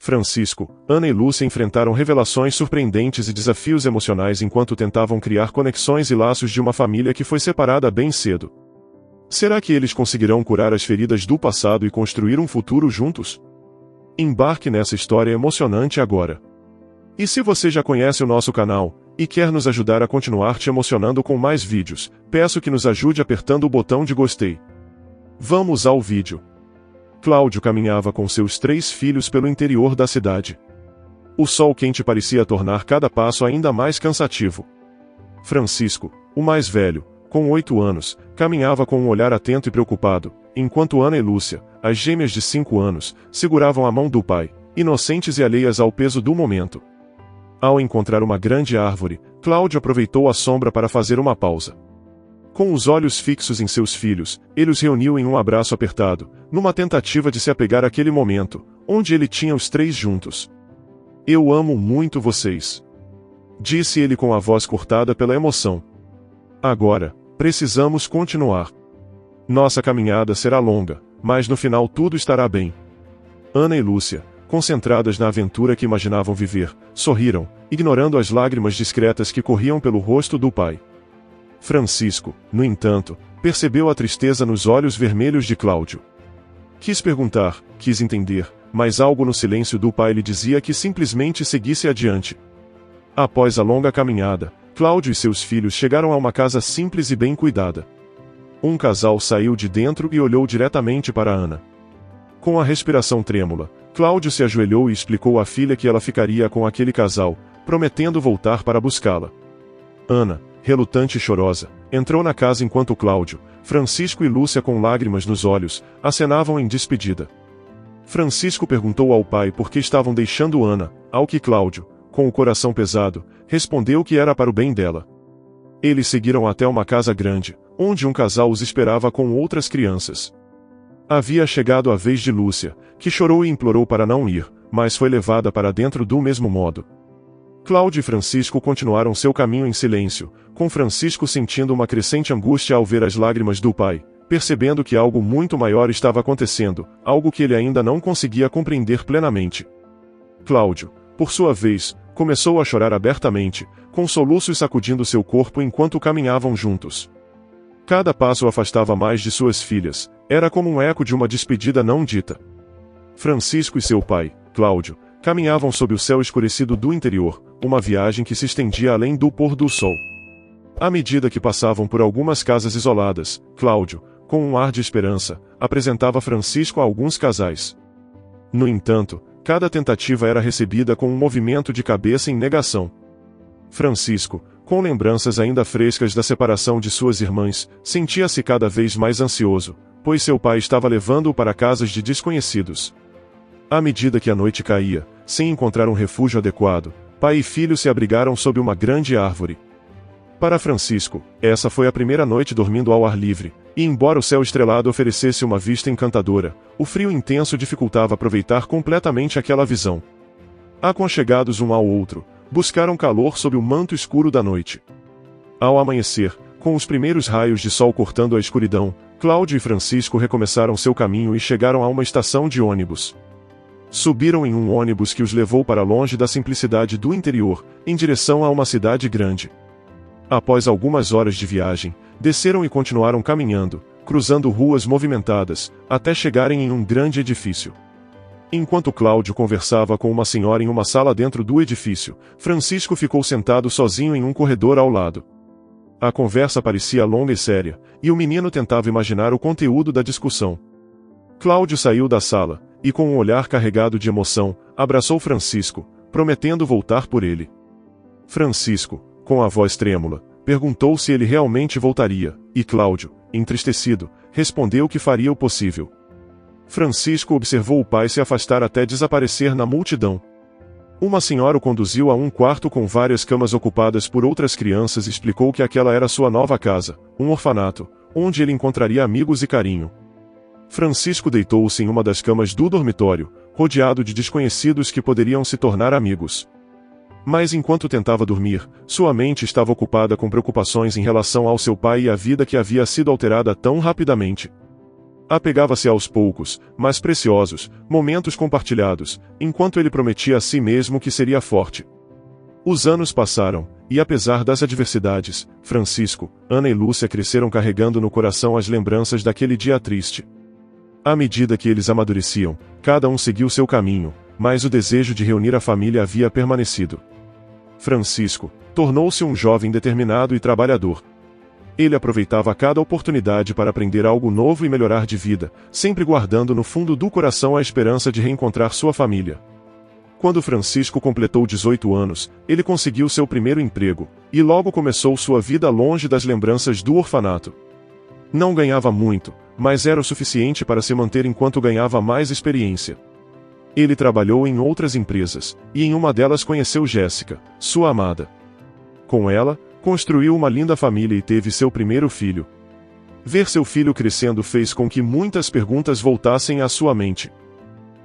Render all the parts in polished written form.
Francisco, Ana e Lúcia enfrentaram revelações surpreendentes e desafios emocionais enquanto tentavam criar conexões e laços de uma família que foi separada bem cedo. Será que eles conseguirão curar as feridas do passado e construir um futuro juntos? Embarque nessa história emocionante agora. E se você já conhece o nosso canal e quer nos ajudar a continuar te emocionando com mais vídeos, peço que nos ajude apertando o botão de gostei. Vamos ao vídeo. Cláudio caminhava com seus 3 filhos pelo interior da cidade. O sol quente parecia tornar cada passo ainda mais cansativo. Francisco, o mais velho, com 8 anos, caminhava com um olhar atento e preocupado, enquanto Ana e Lúcia, as gêmeas de 5 anos, seguravam a mão do pai, inocentes e alheias ao peso do momento. Ao encontrar uma grande árvore, Cláudio aproveitou a sombra para fazer uma pausa. Com os olhos fixos em seus filhos, ele os reuniu em um abraço apertado, numa tentativa de se apegar àquele momento, onde ele tinha os 3 juntos. "Eu amo muito vocês", disse ele com a voz cortada pela emoção. "Agora, precisamos continuar. Nossa caminhada será longa, mas no final tudo estará bem." Ana e Lúcia, concentradas na aventura que imaginavam viver, sorriram, ignorando as lágrimas discretas que corriam pelo rosto do pai. Francisco, no entanto, percebeu a tristeza nos olhos vermelhos de Cláudio. Quis perguntar, quis entender, mas algo no silêncio do pai lhe dizia que simplesmente seguisse adiante. Após a longa caminhada, Cláudio e seus filhos chegaram a uma casa simples e bem cuidada. Um casal saiu de dentro e olhou diretamente para Ana. Com a respiração trêmula, Cláudio se ajoelhou e explicou à filha que ela ficaria com aquele casal, prometendo voltar para buscá-la. Ana, relutante e chorosa, entrou na casa enquanto Cláudio, Francisco e Lúcia com lágrimas nos olhos, acenavam em despedida. Francisco perguntou ao pai por que estavam deixando Ana, ao que Cláudio, com o coração pesado, respondeu que era para o bem dela. Eles seguiram até uma casa grande, onde um casal os esperava com outras crianças. Havia chegado a vez de Lúcia, que chorou e implorou para não ir, mas foi levada para dentro do mesmo modo. Cláudio e Francisco continuaram seu caminho em silêncio, com Francisco sentindo uma crescente angústia ao ver as lágrimas do pai, percebendo que algo muito maior estava acontecendo, algo que ele ainda não conseguia compreender plenamente. Cláudio, por sua vez, começou a chorar abertamente, com soluços sacudindo seu corpo enquanto caminhavam juntos. Cada passo o afastava mais de suas filhas, era como um eco de uma despedida não dita. Francisco e seu pai, Cláudio, caminhavam sob o céu escurecido do interior, uma viagem que se estendia além do pôr do sol. À medida que passavam por algumas casas isoladas, Cláudio, com um ar de esperança, apresentava Francisco a alguns casais. No entanto, cada tentativa era recebida com um movimento de cabeça em negação. Francisco, com lembranças ainda frescas da separação de suas irmãs, sentia-se cada vez mais ansioso, pois seu pai estava levando-o para casas de desconhecidos. À medida que a noite caía, sem encontrar um refúgio adequado, pai e filho se abrigaram sob uma grande árvore. Para Francisco, essa foi a primeira noite dormindo ao ar livre, e embora o céu estrelado oferecesse uma vista encantadora, o frio intenso dificultava aproveitar completamente aquela visão. Aconchegados um ao outro, buscaram calor sob o manto escuro da noite. Ao amanhecer, com os primeiros raios de sol cortando a escuridão, Cláudio e Francisco recomeçaram seu caminho e chegaram a uma estação de ônibus. Subiram em um ônibus que os levou para longe da simplicidade do interior, em direção a uma cidade grande. Após algumas horas de viagem, desceram e continuaram caminhando, cruzando ruas movimentadas, até chegarem em um grande edifício. Enquanto Cláudio conversava com uma senhora em uma sala dentro do edifício, Francisco ficou sentado sozinho em um corredor ao lado. A conversa parecia longa e séria, e o menino tentava imaginar o conteúdo da discussão. Cláudio saiu da sala, e com um olhar carregado de emoção, abraçou Francisco, prometendo voltar por ele. Francisco, com a voz trêmula, perguntou se ele realmente voltaria, e Cláudio, entristecido, respondeu que faria o possível. Francisco observou o pai se afastar até desaparecer na multidão. Uma senhora o conduziu a um quarto com várias camas ocupadas por outras crianças e explicou que aquela era sua nova casa, um orfanato, onde ele encontraria amigos e carinho. Francisco deitou-se em uma das camas do dormitório, rodeado de desconhecidos que poderiam se tornar amigos. Mas enquanto tentava dormir, sua mente estava ocupada com preocupações em relação ao seu pai e à vida que havia sido alterada tão rapidamente. Apegava-se aos poucos, mas preciosos, momentos compartilhados, enquanto ele prometia a si mesmo que seria forte. Os anos passaram, e apesar das adversidades, Francisco, Ana e Lúcia cresceram carregando no coração as lembranças daquele dia triste. À medida que eles amadureciam, cada um seguiu seu caminho, mas o desejo de reunir a família havia permanecido. Francisco tornou-se um jovem determinado e trabalhador. Ele aproveitava cada oportunidade para aprender algo novo e melhorar de vida, sempre guardando no fundo do coração a esperança de reencontrar sua família. Quando Francisco completou 18 anos, ele conseguiu seu primeiro emprego, e logo começou sua vida longe das lembranças do orfanato. Não ganhava muito, mas era o suficiente para se manter enquanto ganhava mais experiência. Ele trabalhou em outras empresas, e em uma delas conheceu Jéssica, sua amada. Com ela, construiu uma linda família e teve seu primeiro filho. Ver seu filho crescendo fez com que muitas perguntas voltassem à sua mente.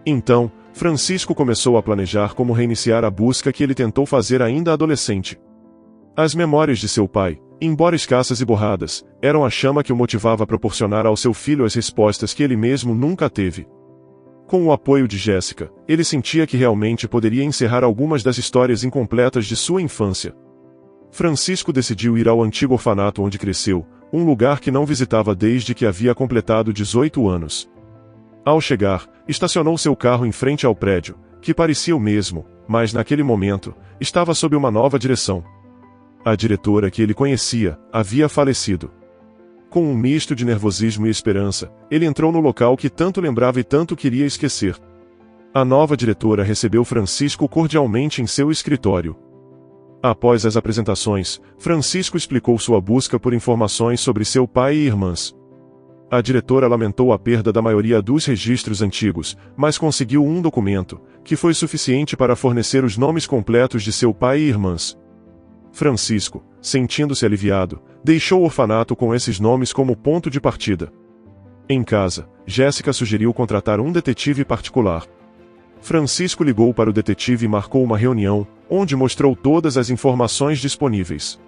Então, Francisco começou a planejar como reiniciar a busca que ele tentou fazer ainda adolescente. As memórias de seu pai, embora escassas e borradas, eram a chama que o motivava a proporcionar ao seu filho as respostas que ele mesmo nunca teve. Com o apoio de Jéssica, ele sentia que realmente poderia encerrar algumas das histórias incompletas de sua infância. Francisco decidiu ir ao antigo orfanato onde cresceu, um lugar que não visitava desde que havia completado 18 anos. Ao chegar, estacionou seu carro em frente ao prédio, que parecia o mesmo, mas naquele momento, estava sob uma nova direção. A diretora que ele conhecia havia falecido. Com um misto de nervosismo e esperança, ele entrou no local que tanto lembrava e tanto queria esquecer. A nova diretora recebeu Francisco cordialmente em seu escritório. Após as apresentações, Francisco explicou sua busca por informações sobre seu pai e irmãs. A diretora lamentou a perda da maioria dos registros antigos, mas conseguiu um documento, que foi suficiente para fornecer os nomes completos de seu pai e irmãs. Francisco, sentindo-se aliviado, deixou o orfanato com esses nomes como ponto de partida. Em casa, Jéssica sugeriu contratar um detetive particular. Francisco ligou para o detetive e marcou uma reunião, onde mostrou todas as informações disponíveis.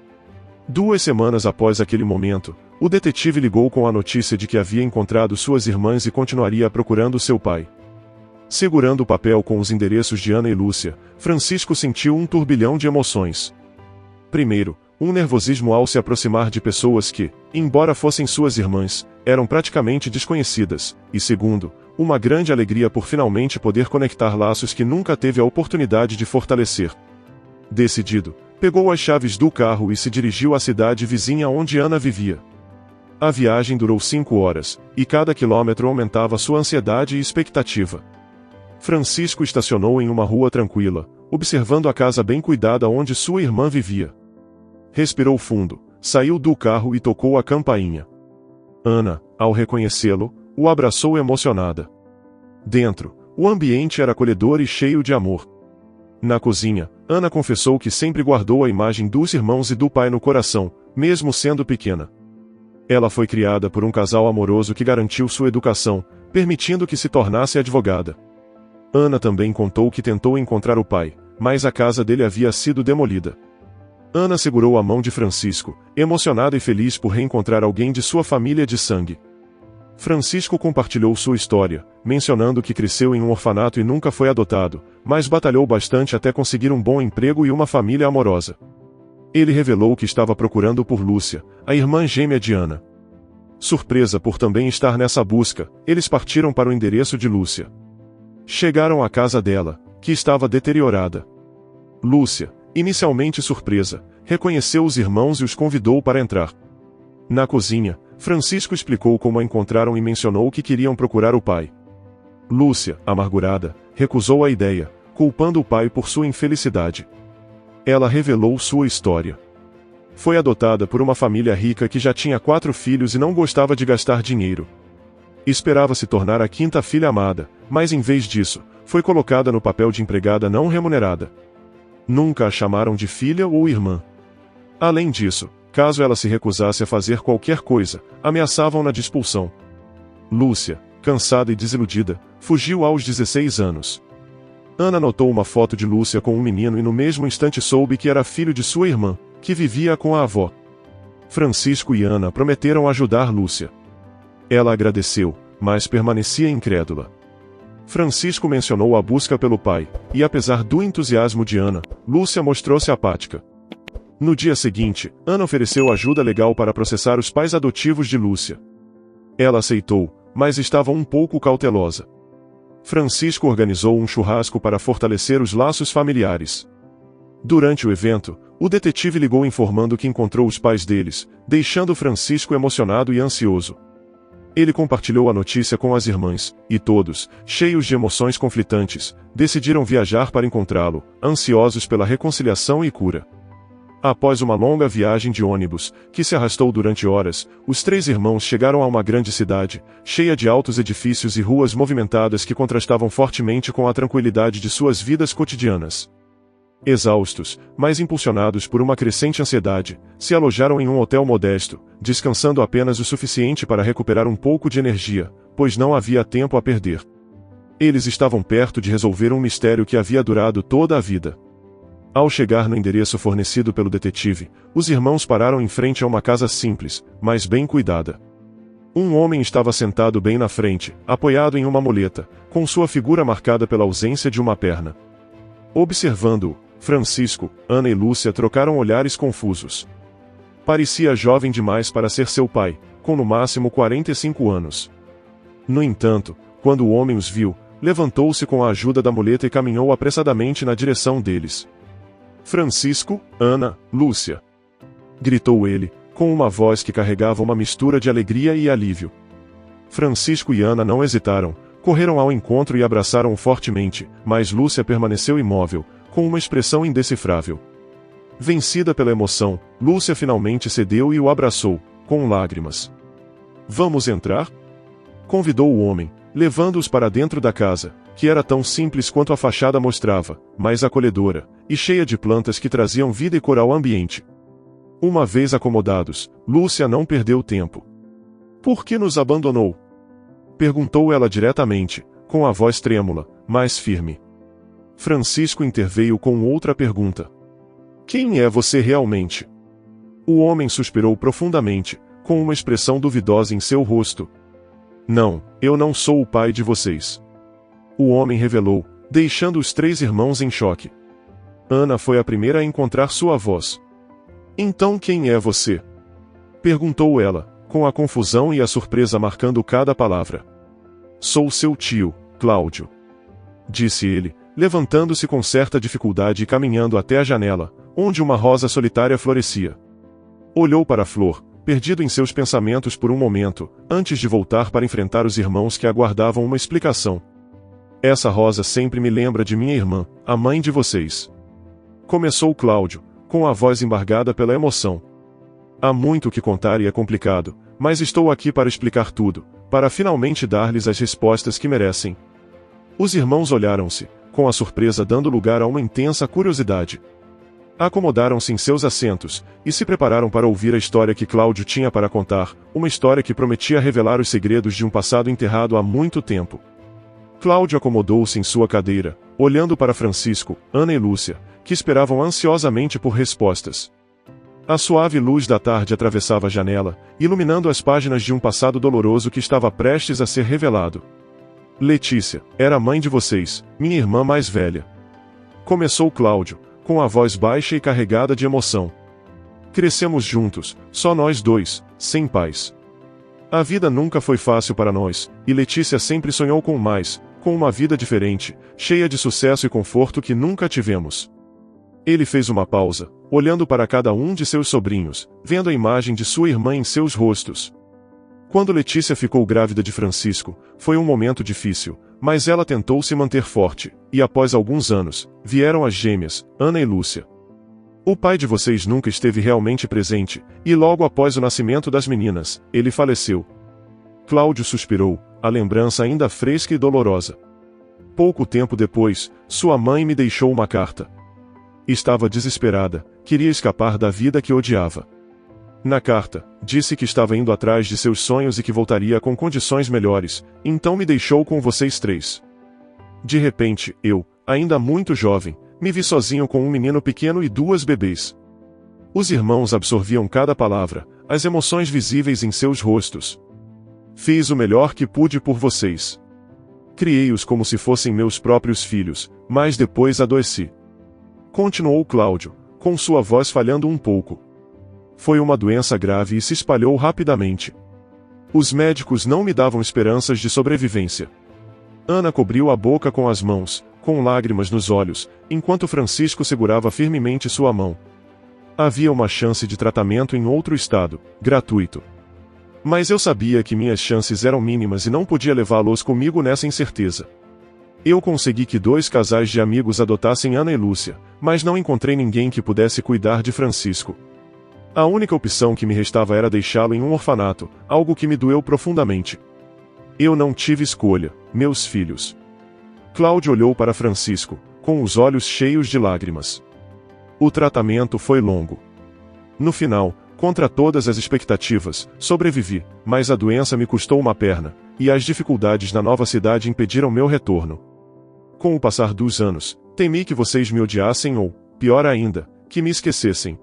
2 semanas após aquele momento, o detetive ligou com a notícia de que havia encontrado suas irmãs e continuaria procurando seu pai. Segurando o papel com os endereços de Ana e Lúcia, Francisco sentiu um turbilhão de emoções. Primeiro, um nervosismo ao se aproximar de pessoas que, embora fossem suas irmãs, eram praticamente desconhecidas, e segundo, uma grande alegria por finalmente poder conectar laços que nunca teve a oportunidade de fortalecer. Decidido, pegou as chaves do carro e se dirigiu à cidade vizinha onde Ana vivia. A viagem durou 5 horas, e cada quilômetro aumentava sua ansiedade e expectativa. Francisco estacionou em uma rua tranquila, observando a casa bem cuidada onde sua irmã vivia. Respirou fundo, saiu do carro e tocou a campainha. Ana, ao reconhecê-lo, o abraçou emocionada. Dentro, o ambiente era acolhedor e cheio de amor. Na cozinha, Ana confessou que sempre guardou a imagem dos irmãos e do pai no coração, mesmo sendo pequena. Ela foi criada por um casal amoroso que garantiu sua educação, permitindo que se tornasse advogada. Ana também contou que tentou encontrar o pai, mas a casa dele havia sido demolida. Ana segurou a mão de Francisco, emocionada e feliz por reencontrar alguém de sua família de sangue. Francisco compartilhou sua história, mencionando que cresceu em um orfanato e nunca foi adotado, mas batalhou bastante até conseguir um bom emprego e uma família amorosa. Ele revelou que estava procurando por Lúcia, a irmã gêmea de Ana. Surpresa por também estar nessa busca, eles partiram para o endereço de Lúcia. Chegaram à casa dela, que estava deteriorada. Lúcia, inicialmente surpresa, reconheceu os irmãos e os convidou para entrar. Na cozinha, Francisco explicou como a encontraram e mencionou que queriam procurar o pai. Lúcia, amargurada, recusou a ideia, culpando o pai por sua infelicidade. Ela revelou sua história. Foi adotada por uma família rica que já tinha 4 filhos e não gostava de gastar dinheiro. Esperava se tornar a 5ª filha amada, mas em vez disso, foi colocada no papel de empregada não remunerada. Nunca a chamaram de filha ou irmã. Além disso, caso ela se recusasse a fazer qualquer coisa, ameaçavam-na de expulsão. Lúcia, cansada e desiludida, fugiu aos 16 anos. Ana notou uma foto de Lúcia com um menino e no mesmo instante soube que era filho de sua irmã, que vivia com a avó. Francisco e Ana prometeram ajudar Lúcia. Ela agradeceu, mas permanecia incrédula. Francisco mencionou a busca pelo pai, e apesar do entusiasmo de Ana, Lúcia mostrou-se apática. No dia seguinte, Ana ofereceu ajuda legal para processar os pais adotivos de Lúcia. Ela aceitou, mas estava um pouco cautelosa. Francisco organizou um churrasco para fortalecer os laços familiares. Durante o evento, o detetive ligou informando que encontrou os pais deles, deixando Francisco emocionado e ansioso. Ele compartilhou a notícia com as irmãs, e todos, cheios de emoções conflitantes, decidiram viajar para encontrá-lo, ansiosos pela reconciliação e cura. Após uma longa viagem de ônibus, que se arrastou durante horas, os três irmãos chegaram a uma grande cidade, cheia de altos edifícios e ruas movimentadas que contrastavam fortemente com a tranquilidade de suas vidas cotidianas. Exaustos, mas impulsionados por uma crescente ansiedade, se alojaram em um hotel modesto, descansando apenas o suficiente para recuperar um pouco de energia, pois não havia tempo a perder. Eles estavam perto de resolver um mistério que havia durado toda a vida. Ao chegar no endereço fornecido pelo detetive, os irmãos pararam em frente a uma casa simples, mas bem cuidada. Um homem estava sentado bem na frente, apoiado em uma muleta, com sua figura marcada pela ausência de uma perna. Observando-o, Francisco, Ana e Lúcia trocaram olhares confusos. Parecia jovem demais para ser seu pai, com no máximo 45 anos. No entanto, quando o homem os viu, levantou-se com a ajuda da muleta e caminhou apressadamente na direção deles. Francisco, Ana, Lúcia! Gritou ele, com uma voz que carregava uma mistura de alegria e alívio. Francisco e Ana não hesitaram, correram ao encontro e abraçaram-o fortemente, mas Lúcia permaneceu imóvel, com uma expressão indecifrável. Vencida pela emoção, Lúcia finalmente cedeu e o abraçou, com lágrimas. Vamos entrar? Convidou o homem, levando-os para dentro da casa, que era tão simples quanto a fachada mostrava, mas acolhedora, e cheia de plantas que traziam vida e cor ao ambiente. Uma vez acomodados, Lúcia não perdeu tempo. Por que nos abandonou? Perguntou ela diretamente, com a voz trêmula, mas firme. Francisco interveio com outra pergunta. Quem é você realmente? O homem suspirou profundamente, com uma expressão duvidosa em seu rosto. Não, eu não sou o pai de vocês. O homem revelou, deixando os três irmãos em choque. Ana foi a primeira a encontrar sua voz. Então quem é você? Perguntou ela, com a confusão e a surpresa marcando cada palavra. Sou seu tio, Cláudio. Disse ele, levantando-se com certa dificuldade e caminhando até a janela, onde uma rosa solitária florescia. Olhou para a flor, perdido em seus pensamentos por um momento, antes de voltar para enfrentar os irmãos que aguardavam uma explicação. Essa rosa sempre me lembra de minha irmã, a mãe de vocês. Começou Cláudio, com a voz embargada pela emoção. Há muito o que contar e é complicado, mas estou aqui para explicar tudo, para finalmente dar-lhes as respostas que merecem. Os irmãos olharam-se, com a surpresa dando lugar a uma intensa curiosidade. Acomodaram-se em seus assentos, e se prepararam para ouvir a história que Cláudio tinha para contar, uma história que prometia revelar os segredos de um passado enterrado há muito tempo. Cláudio acomodou-se em sua cadeira, olhando para Francisco, Ana e Lúcia, que esperavam ansiosamente por respostas. A suave luz da tarde atravessava a janela, iluminando as páginas de um passado doloroso que estava prestes a ser revelado. Letícia, era a mãe de vocês, minha irmã mais velha. Começou Cláudio, com a voz baixa e carregada de emoção. Crescemos juntos, só nós dois, sem pais. A vida nunca foi fácil para nós, e Letícia sempre sonhou com mais, com uma vida diferente, cheia de sucesso e conforto que nunca tivemos. Ele fez uma pausa, olhando para cada um de seus sobrinhos, vendo a imagem de sua irmã em seus rostos. Quando Letícia ficou grávida de Francisco, foi um momento difícil, mas ela tentou se manter forte, e após alguns anos, vieram as gêmeas, Ana e Lúcia. O pai de vocês nunca esteve realmente presente, e logo após o nascimento das meninas, ele faleceu. Cláudio suspirou, a lembrança ainda fresca e dolorosa. Pouco tempo depois, sua mãe me deixou uma carta. Estava desesperada, queria escapar da vida que odiava. Na carta, disse que estava indo atrás de seus sonhos e que voltaria com condições melhores, então me deixou com vocês três. De repente, eu, ainda muito jovem, me vi sozinho com um menino pequeno e duas bebês. Os irmãos absorviam cada palavra, as emoções visíveis em seus rostos. Fiz o melhor que pude por vocês. Criei-os como se fossem meus próprios filhos, mas depois adoeci. Continuou Cláudio, com sua voz falhando um pouco. Foi uma doença grave e se espalhou rapidamente. Os médicos não me davam esperanças de sobrevivência. Ana cobriu a boca com as mãos, com lágrimas nos olhos, enquanto Francisco segurava firmemente sua mão. Havia uma chance de tratamento em outro estado, gratuito. Mas eu sabia que minhas chances eram mínimas e não podia levá-los comigo nessa incerteza. Eu consegui que 2 casais de amigos adotassem Ana e Lúcia, mas não encontrei ninguém que pudesse cuidar de Francisco. A única opção que me restava era deixá-lo em um orfanato, algo que me doeu profundamente. Eu não tive escolha, meus filhos. Cláudio olhou para Francisco, com os olhos cheios de lágrimas. O tratamento foi longo. No final, contra todas as expectativas, sobrevivi, mas a doença me custou uma perna, e as dificuldades na nova cidade impediram meu retorno. Com o passar dos anos, temi que vocês me odiassem ou, pior ainda, que me esquecessem.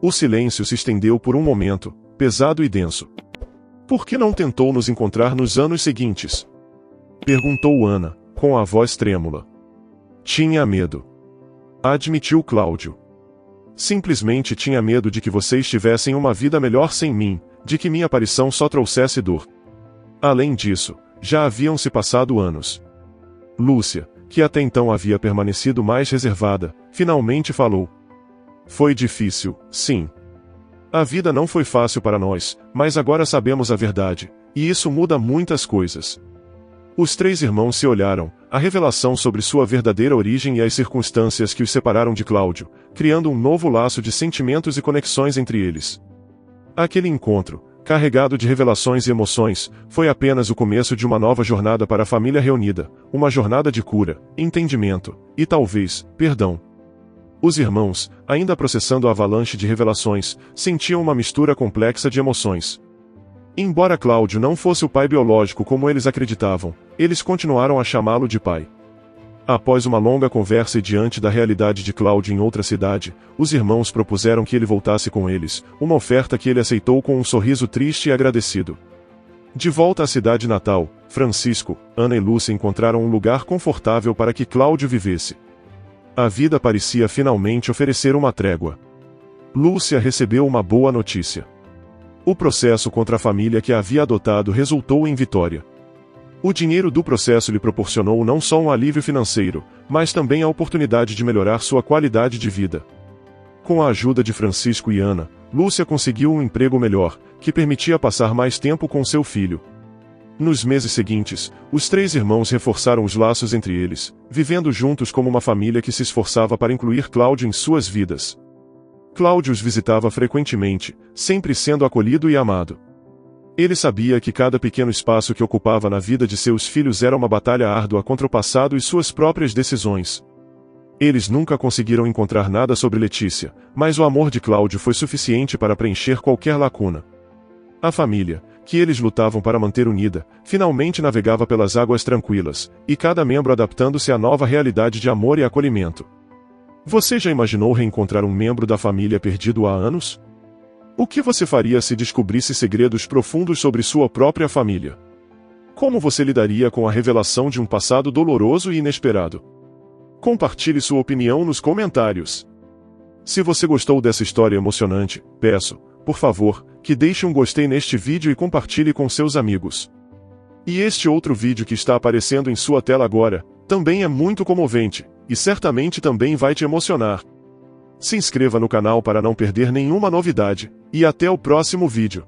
O silêncio se estendeu por um momento, pesado e denso. Por que não tentou nos encontrar nos anos seguintes? Perguntou Ana, com a voz trêmula. Tinha medo. Admitiu Cláudio. Simplesmente tinha medo de que vocês tivessem uma vida melhor sem mim, de que minha aparição só trouxesse dor. Além disso, já haviam se passado anos. Lúcia, que até então havia permanecido mais reservada, finalmente falou. Foi difícil, sim. A vida não foi fácil para nós, mas agora sabemos a verdade, e isso muda muitas coisas. Os 3 irmãos se olharam, a revelação sobre sua verdadeira origem e as circunstâncias que os separaram de Cláudio, criando um novo laço de sentimentos e conexões entre eles. Aquele encontro, carregado de revelações e emoções, foi apenas o começo de uma nova jornada para a família reunida, uma jornada de cura, entendimento, e talvez, perdão. Os irmãos, ainda processando a avalanche de revelações, sentiam uma mistura complexa de emoções. Embora Cláudio não fosse o pai biológico como eles acreditavam, eles continuaram a chamá-lo de pai. Após uma longa conversa e diante da realidade de Cláudio em outra cidade, os irmãos propuseram que ele voltasse com eles, uma oferta que ele aceitou com um sorriso triste e agradecido. De volta à cidade natal, Francisco, Ana e Lúcia encontraram um lugar confortável para que Cláudio vivesse. A vida parecia finalmente oferecer uma trégua. Lúcia recebeu uma boa notícia. O processo contra a família que a havia adotado resultou em vitória. O dinheiro do processo lhe proporcionou não só um alívio financeiro, mas também a oportunidade de melhorar sua qualidade de vida. Com a ajuda de Francisco e Ana, Lúcia conseguiu um emprego melhor, que permitia passar mais tempo com seu filho. Nos meses seguintes, os 3 irmãos reforçaram os laços entre eles, vivendo juntos como uma família que se esforçava para incluir Cláudio em suas vidas. Cláudio os visitava frequentemente, sempre sendo acolhido e amado. Ele sabia que cada pequeno espaço que ocupava na vida de seus filhos era uma batalha árdua contra o passado e suas próprias decisões. Eles nunca conseguiram encontrar nada sobre Letícia, mas o amor de Cláudio foi suficiente para preencher qualquer lacuna. A família, que eles lutavam para manter unida, finalmente navegava pelas águas tranquilas, e cada membro adaptando-se à nova realidade de amor e acolhimento. Você já imaginou reencontrar um membro da família perdido há anos? O que você faria se descobrisse segredos profundos sobre sua própria família? Como você lidaria com a revelação de um passado doloroso e inesperado? Compartilhe sua opinião nos comentários. Se você gostou dessa história emocionante, peço, por favor, que deixe um gostei neste vídeo e compartilhe com seus amigos. E este outro vídeo que está aparecendo em sua tela agora, também é muito comovente, e certamente também vai te emocionar. Se inscreva no canal para não perder nenhuma novidade, e até o próximo vídeo.